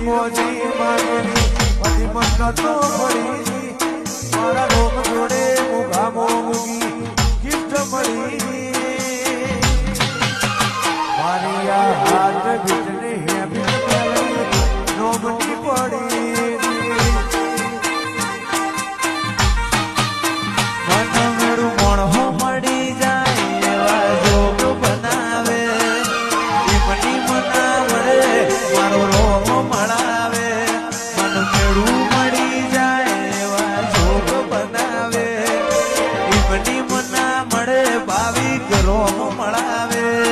મોજી માગણી બધી મન્નતો પડી મારા રોગ જોડે મુગામો મુગી ગિફ્ટ મળી મારી આ હાથ ભીતની હેબી નોમની પડી રોમ મળાવે